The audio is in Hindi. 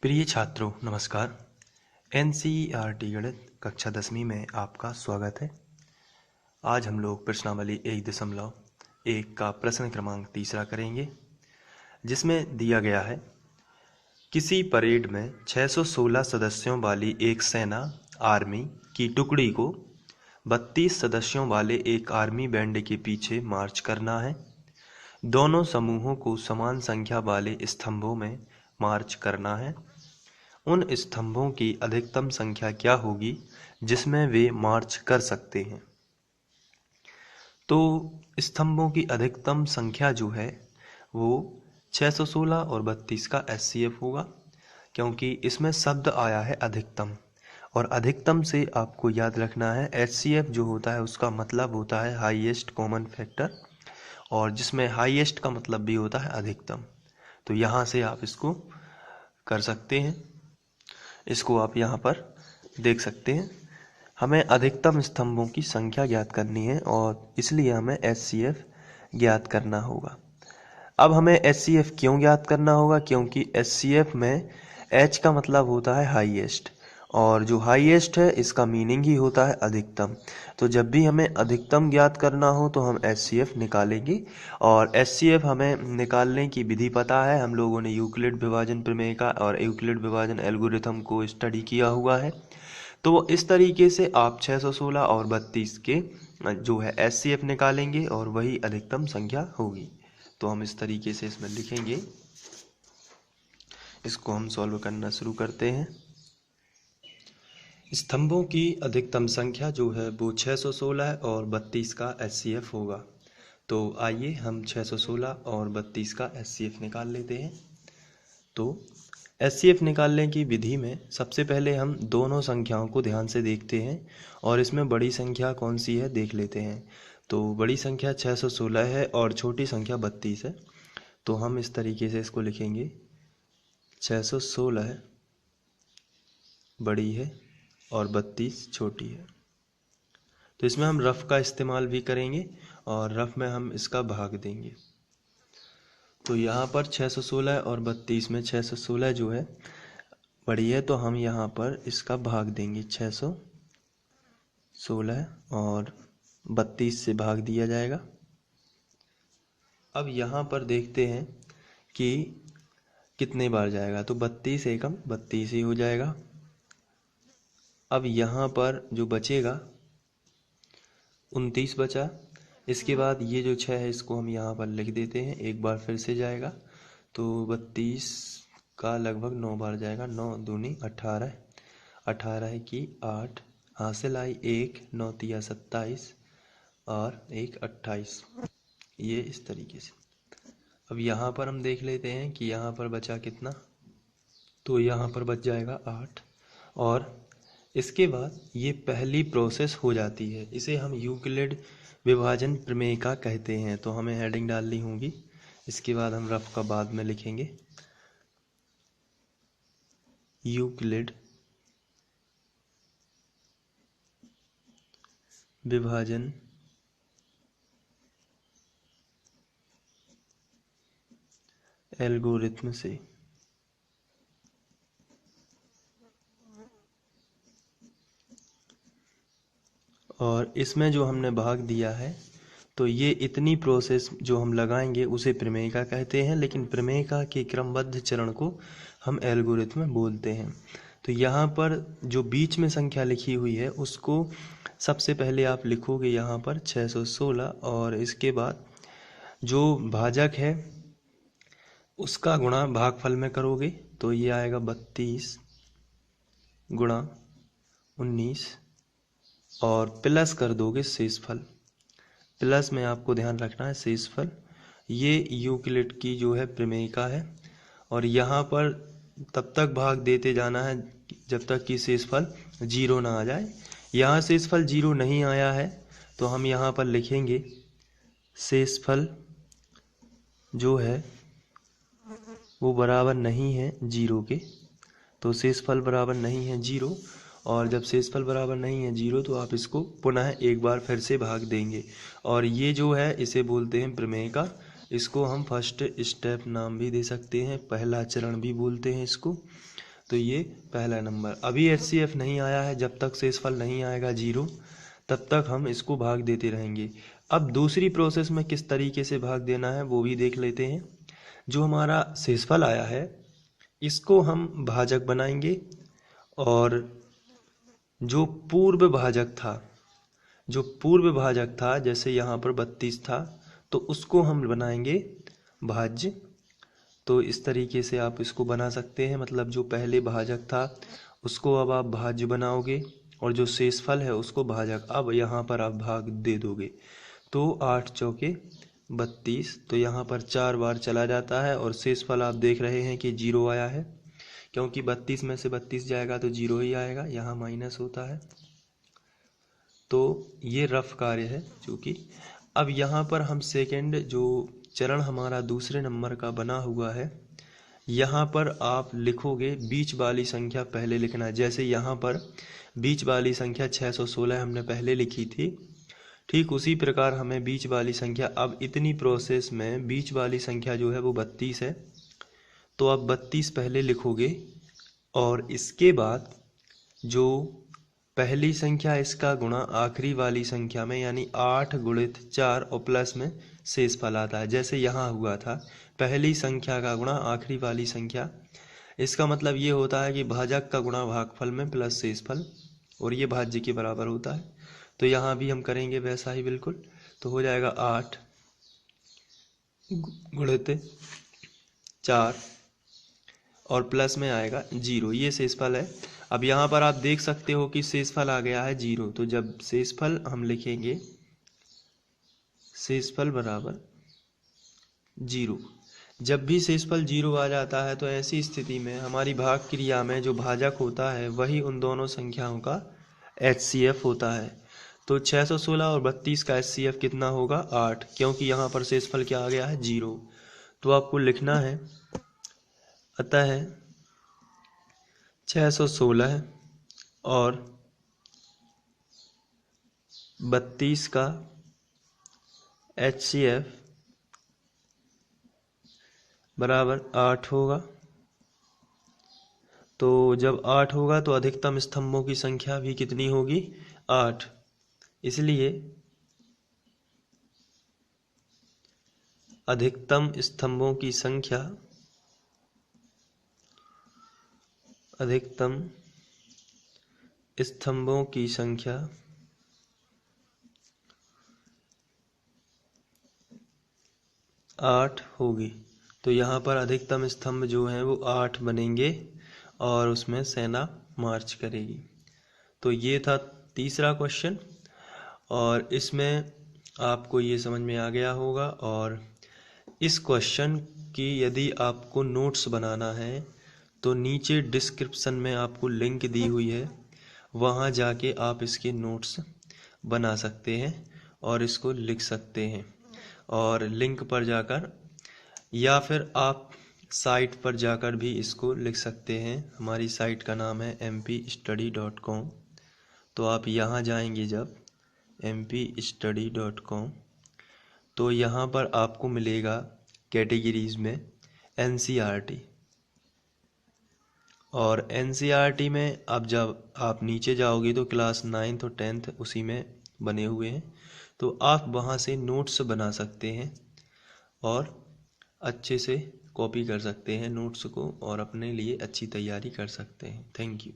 प्रिय छात्रों नमस्कार। एनसीईआरटी गणित कक्षा 10वीं में आपका स्वागत है। आज हम लोग प्रश्नावली 1.1 का प्रश्न क्रमांक 3 करेंगे, जिसमें दिया गया है किसी परेड में 616 सदस्यों वाली एक सेना आर्मी की टुकड़ी को 32 सदस्यों वाले एक आर्मी बैंड के पीछे मार्च करना है। दोनों समूहों को समान संख्या वाले स्तंभों में मार्च करना है। उन स्तंभों की अधिकतम संख्या क्या होगी जिसमें वे मार्च कर सकते हैं। तो स्तंभों की अधिकतम संख्या जो है वो 616 और 32 का एचसीएफ होगा, क्योंकि इसमें शब्द आया है अधिकतम, और अधिकतम से आपको याद रखना है एचसीएफ जो होता है उसका मतलब होता है हाईएस्ट कॉमन फैक्टर, और जिसमें हाईएस्ट का मतलब भी होता है अधिकतम। तो यहाँ से आप इसको कर सकते हैं, इसको आप यहाँ पर देख सकते हैं। हमें अधिकतम स्तंभों की संख्या ज्ञात करनी है और इसलिए हमें एचसीएफ ज्ञात करना होगा। अब हमें एचसीएफ क्यों ज्ञात करना होगा? क्योंकि एचसीएफ में एच का मतलब होता है हाईएस्ट, और जो हाईएस्ट है इसका मीनिंग ही होता है अधिकतम। तो जब भी हमें अधिकतम ज्ञात करना हो तो हम एचसीएफ निकालेंगे, और एचसीएफ हमें निकालने की विधि पता है। हम लोगों ने यूक्लिड विभाजन प्रमेय का और यूक्लिड विभाजन एल्गोरिथम को स्टडी किया हुआ है। तो इस तरीके से आप 616 और 32 के जो है एचसीएफ निकालेंगे और वही अधिकतम संख्या होगी। तो हम इस तरीके से इसमें लिखेंगे, इसको हम सॉल्व करना शुरू करते हैं। स्तंभों की अधिकतम संख्या जो है वो 616 और 32 का एचसीएफ होगा। तो आइए हम 616 और 32 का एचसीएफ निकाल लेते हैं। तो एचसीएफ निकालने की विधि में सबसे पहले हम दोनों संख्याओं को ध्यान से देखते हैं और इसमें बड़ी संख्या कौन सी है देख लेते हैं। तो बड़ी संख्या 616 है और छोटी संख्या 32 है। तो हम इस तरीके से इसको लिखेंगे, 616 बड़ी है और 32 छोटी है। तो इसमें हम रफ का इस्तेमाल भी करेंगे और रफ में हम इसका भाग देंगे। तो यहाँ पर 616 और 32 में 616 जो है बड़ी है, तो हम यहाँ पर इसका भाग देंगे। 616 और 32 से भाग दिया जाएगा। अब यहाँ पर देखते हैं कि कितने बार जाएगा। तो 32 एकम 32 ही हो जाएगा। अब यहाँ पर जो बचेगा 29 बचा। इसके बाद ये जो 6 है इसको हम यहाँ पर लिख देते हैं, एक बार फिर से जाएगा। तो 32 का लगभग 9 बार जाएगा। 9 दूनी 18, 18 की 8, हासिल आई 1, 9 तिया 27 और 1 28। ये इस तरीके से। अब यहाँ पर हम देख लेते हैं कि यहाँ पर बचा कितना। तो यहाँ पर बच जाएगा 8, और इसके बाद ये पहली प्रोसेस हो जाती है। इसे हम यूक्लिड विभाजन प्रमेय का कहते हैं। तो हमें हेडिंग डालनी होगी। इसके बाद हम रफ का बाद में लिखेंगे, यूक्लिड विभाजन एल्गोरिथम से। और इसमें जो हमने भाग दिया है, तो ये इतनी प्रोसेस जो हम लगाएंगे उसे प्रमेय का कहते हैं, लेकिन प्रमेय का के क्रमबद्ध चरण को हम एल्गोरिथम बोलते हैं। तो यहाँ पर जो बीच में संख्या लिखी हुई है उसको सबसे पहले आप लिखोगे यहाँ पर 616, और इसके बाद जो भाजक है उसका गुणा भागफल में करोगे। तो ये आएगा 32 गुणा 19 और प्लस कर दोगे शेषफल। प्लस में आपको ध्यान रखना है शेषफल। ये यूक्लिड की जो है प्रमेयिका है, और यहाँ पर तब तक भाग देते जाना है जब तक कि शेषफल 0 ना आ जाए। यहाँ शेषफल 0 नहीं आया है तो हम यहाँ पर लिखेंगे शेषफल जो है वो बराबर नहीं है 0 के। तो शेषफल बराबर नहीं है 0, और जब शेषफल बराबर नहीं है 0 तो आप इसको पुनः एक बार फिर से भाग देंगे। और ये जो है इसे बोलते हैं प्रमेय का। इसको हम फर्स्ट स्टेप नाम भी दे सकते हैं, पहला चरण भी बोलते हैं इसको। तो ये पहला नंबर। अभी HCF नहीं आया है, जब तक शेषफल नहीं आएगा 0 तब तक हम इसको भाग देते रहेंगे। अब दूसरी प्रोसेस में किस तरीके से भाग देना है वो भी देख लेते हैं। जो हमारा शेषफल आया है इसको हम भाजक बनाएंगे, और जो पूर्व भाजक था जैसे यहाँ पर 32 था तो उसको हम बनाएंगे भाज्य। तो इस तरीके से आप इसको बना सकते हैं, मतलब जो पहले भाजक था उसको अब आप भाज्य बनाओगे और जो शेषफल है उसको भाजक। अब यहाँ पर आप भाग दे दोगे तो 8 चौके 32, तो यहाँ पर 4 बार चला जाता है और शेषफल आप देख रहे हैं कि 0 आया है, क्योंकि 32 में से 32 जाएगा तो 0 ही आएगा, यहाँ माइनस होता है। तो ये रफ कार्य है चूँकि। अब यहाँ पर हम सेकंड जो चरण हमारा दूसरे नंबर का बना हुआ है, यहाँ पर आप लिखोगे बीच वाली संख्या पहले लिखना है। जैसे यहाँ पर बीच वाली संख्या 616 हमने पहले लिखी थी, ठीक उसी प्रकार हमें बीच वाली संख्या, अब इतनी प्रोसेस में बीच वाली संख्या जो है वो 32 है, तो आप 32 पहले लिखोगे और इसके बाद जो पहली संख्या इसका गुणा आखिरी वाली संख्या में, यानी 8 गुणित 4 और प्लस में शेषफल आता है। जैसे यहाँ हुआ था पहली संख्या का गुणा आखिरी वाली संख्या, इसका मतलब ये होता है कि भाजक का गुणा भागफल में प्लस शेषफल, और ये भाज्य के बराबर होता है। तो यहाँ भी हम करेंगे वैसा ही बिल्कुल, तो हो जाएगा 8 गुणित 4 और प्लस में आएगा 0, ये शेषफल है। अब यहाँ पर आप देख सकते हो कि शेषफल आ गया है 0, तो जब शेषफल हम लिखेंगे शेषफल बराबर 0, जब भी शेषफल 0 आ जाता है तो ऐसी स्थिति में हमारी भाग क्रिया में जो भाजक होता है वही उन दोनों संख्याओं का HCF होता है। तो 616 और 32 का HCF कितना होगा 8, क्योंकि यहाँ पर शेषफल क्या आ गया है 0। तो आपको लिखना है अतः 616 और 32 का HCF बराबर 8 होगा। तो जब 8 होगा तो अधिकतम स्तंभों की संख्या भी कितनी होगी 8, इसलिए अधिकतम स्तंभों की संख्या 8 होगी। तो यहाँ पर अधिकतम स्तंभ जो हैं वो 8 बनेंगे और उसमें सेना मार्च करेगी। तो ये था तीसरा क्वेश्चन, और इसमें आपको ये समझ में आ गया होगा। और इस क्वेश्चन की यदि आपको नोट्स बनाना है तो नीचे डिस्क्रिप्शन में आपको लिंक दी हुई है, वहाँ जाके आप इसके नोट्स बना सकते हैं और इसको लिख सकते हैं। और लिंक पर जाकर या फिर आप साइट पर जाकर भी इसको लिख सकते हैं। हमारी साइट का नाम है mpstudy.com। तो आप यहाँ जाएंगे जब mpstudy.com, तो यहाँ पर आपको मिलेगा कैटेगरीज में NCERT, और NCERT में अब जब आप नीचे जाओगे तो क्लास 9th और 10th उसी में बने हुए हैं, तो आप वहाँ से नोट्स बना सकते हैं और अच्छे से कॉपी कर सकते हैं नोट्स को और अपने लिए अच्छी तैयारी कर सकते हैं। Thank you.